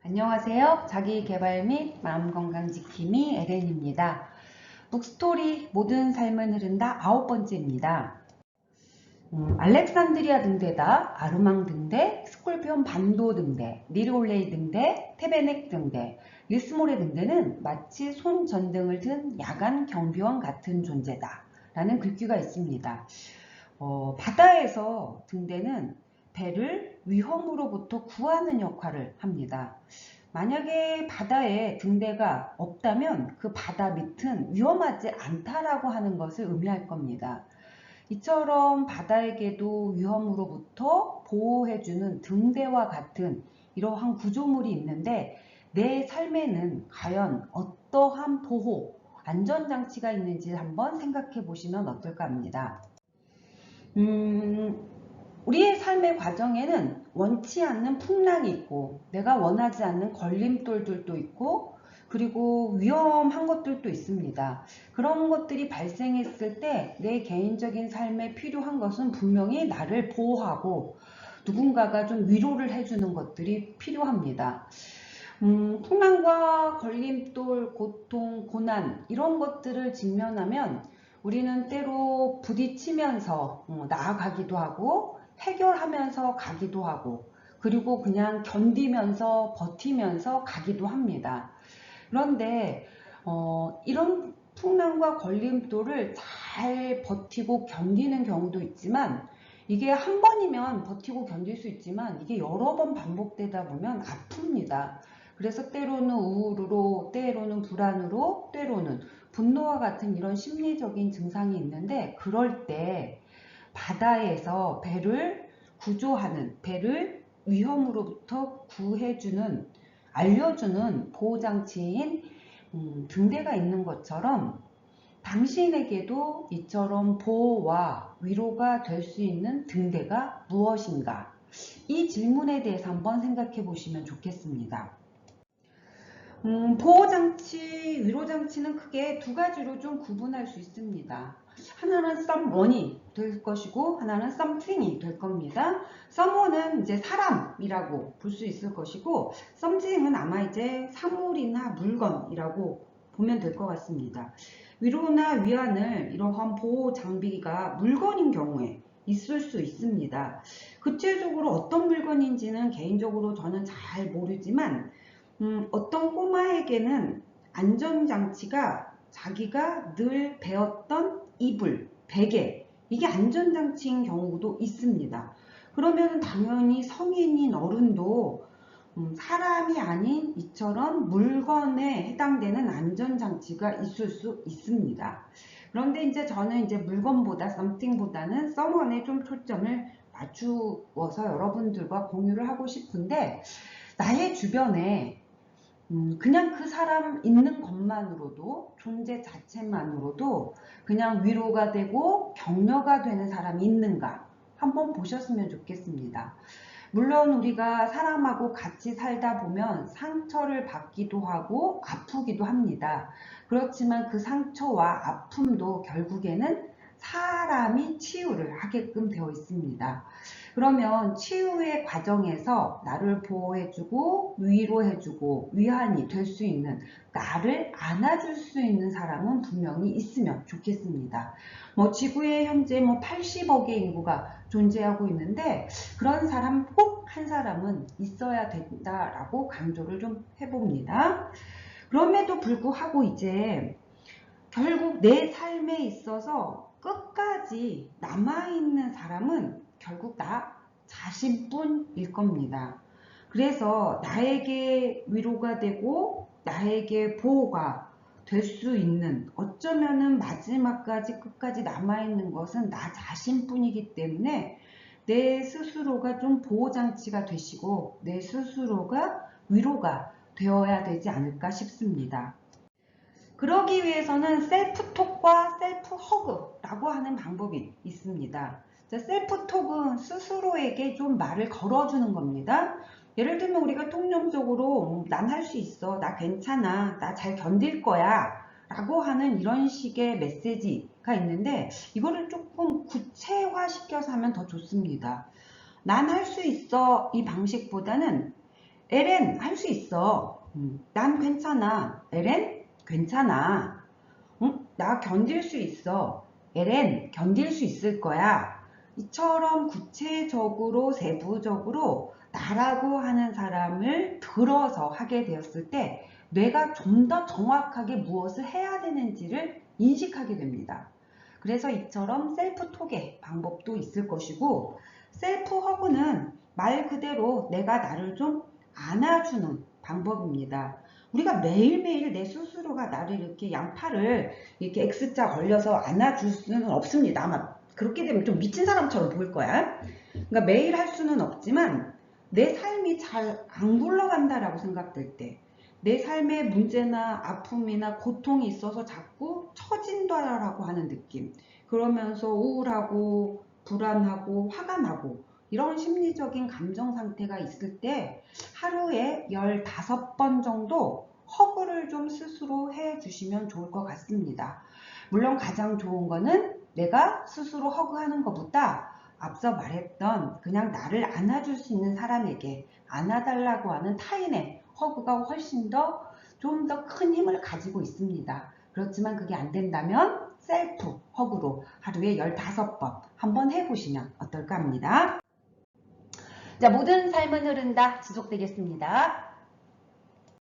안녕하세요. 자기계발 및 마음건강 지킴이 에렌입니다. 북스토리 모든 삶은 흐른다 9번째입니다. 알렉산드리아 등대다, 아르망 등대, 스콜피온 반도 등대, 니르올레이 등대, 테베넥 등대, 리스모레 등대는 마치 손전등을 든 야간 경비원 같은 존재다 라는 글귀가 있습니다. 바다에서 등대는 배를 위험으로부터 구하는 역할을 합니다. 만약에 바다에 등대가 없다면 그 바다 밑은 위험하지 않다라고 하는 것을 의미할 겁니다. 이처럼 바다에게도 위험으로부터 보호해주는 등대와 같은 이러한 구조물이 있는데 내 삶에는 과연 어떠한 보호, 안전장치가 있는지 한번 생각해 보시면 어떨까 합니다. 우리의 삶의 과정에는 원치 않는 풍랑이 있고 내가 원하지 않는 걸림돌들도 있고 그리고 위험한 것들도 있습니다. 그런 것들이 발생했을 때 내 개인적인 삶에 필요한 것은 분명히 나를 보호하고 누군가가 좀 위로를 해주는 것들이 필요합니다. 풍랑과 걸림돌, 고통, 고난 이런 것들을 직면하면 우리는 때로 부딪히면서 나아가기도 하고 해결하면서 가기도 하고 그리고 그냥 견디면서 버티면서 가기도 합니다. 그런데 이런 풍랑과 걸림돌을 잘 버티고 견디는 경우도 있지만 이게 한 번이면 버티고 견딜 수 있지만 이게 여러 번 반복되다 보면 아픕니다. 그래서 때로는 우울으로, 때로는 불안으로, 때로는 분노와 같은 이런 심리적인 증상이 있는데 그럴 때 바다에서 배를 구조하는, 배를 위험으로부터 구해주는, 알려주는 보호장치인 등대가 있는 것처럼 당신에게도 이처럼 보호와 위로가 될 수 있는 등대가 무엇인가? 이 질문에 대해서 한번 생각해 보시면 좋겠습니다. 보호장치, 위로장치는 크게 두 가지로 좀 구분할 수 있습니다. 하나는 someone이 될 것이고 하나는 something이 될 겁니다. someone은 이제 사람이라고 볼 수 있을 것이고 something은 아마 이제 사물이나 물건이라고 보면 될 것 같습니다. 위로나 위안을 이러한 보호 장비가 물건인 경우에 있을 수 있습니다. 구체적으로 어떤 물건인지는 개인적으로 저는 잘 모르지만 어떤 꼬마에게는 안전장치가 자기가 늘 배웠던 이불, 베개 이게 안전장치인 경우도 있습니다. 그러면 당연히 성인인 어른도 사람이 아닌 이처럼 물건에 해당되는 안전장치가 있을 수 있습니다. 그런데 이제 저는 이제 물건보다 something보다는 someone에 좀 초점을 맞추어서 여러분들과 공유를 하고 싶은데 나의 주변에 그냥 그 사람 있는 것만으로도 존재 자체만으로도 그냥 위로가 되고 격려가 되는 사람이 있는가 한번 보셨으면 좋겠습니다. 물론 우리가 사람하고 같이 살다 보면 상처를 받기도 하고 아프기도 합니다. 그렇지만 그 상처와 아픔도 결국에는 사람이 치유를 하게끔 되어 있습니다. 그러면 치유의 과정에서 나를 보호해주고 위로해주고 위안이 될 수 있는 나를 안아줄 수 있는 사람은 분명히 있으면 좋겠습니다. 지구에 현재 80억의 인구가 존재하고 있는데 그런 사람 꼭 한 사람은 있어야 된다라고 강조를 좀 해봅니다. 그럼에도 불구하고 이제 결국 내 삶에 있어서 끝까지 남아있는 사람은 결국 나 자신뿐일 겁니다. 그래서 나에게 위로가 되고 나에게 보호가 될 수 있는 어쩌면은 마지막까지 끝까지 남아있는 것은 나 자신뿐이기 때문에 내 스스로가 좀 보호장치가 되시고 내 스스로가 위로가 되어야 되지 않을까 싶습니다. 그러기 위해서는 셀프톡과 셀프허그라고 하는 방법이 있습니다. 셀프톡은 스스로에게 좀 말을 걸어주는 겁니다. 예를 들면 우리가 통념적으로 난 할 수 있어, 나 괜찮아, 나 잘 견딜 거야 라고 하는 이런 식의 메시지가 있는데 이거를 조금 구체화시켜서 하면 더 좋습니다. 난 할 수 있어 이 방식보다는 엘렌 할 수 있어. 난 괜찮아. 엘렌 괜찮아. 나 견딜 수 있어. 엘렌 견딜 수 있을 거야. 이처럼 구체적으로 세부적으로 나라고 하는 사람을 들어서 하게 되었을 때 뇌가 좀 더 정확하게 무엇을 해야 되는지를 인식하게 됩니다. 그래서 이처럼 셀프 톡의 방법도 있을 것이고, 셀프 허그는 말 그대로 내가 나를 좀 안아주는 방법입니다. 우리가 매일매일 내 스스로가 나를 이렇게 양팔을 이렇게 X자 걸려서 안아줄 수는 없습니다. 아마 그렇게 되면 좀 미친 사람처럼 보일 거야. 그러니까 매일 할 수는 없지만 내 삶이 잘 안 굴러간다라고 생각될 때, 내 삶에 문제나 아픔이나 고통이 있어서 자꾸 처진다라고 하는 느낌, 그러면서 우울하고 불안하고 화가 나고 이런 심리적인 감정 상태가 있을 때 하루에 15번 정도 허그를 좀 스스로 해 주시면 좋을 것 같습니다. 물론 가장 좋은 거는 내가 스스로 허그하는 것보다 앞서 말했던 그냥 나를 안아줄 수 있는 사람에게 안아달라고 하는 타인의 허그가 훨씬 더 좀 더 큰 힘을 가지고 있습니다. 그렇지만 그게 안 된다면 셀프 허그로 하루에 15번 한번 해보시면 어떨까 합니다. 자, 모든 삶은 흐른다 지속되겠습니다.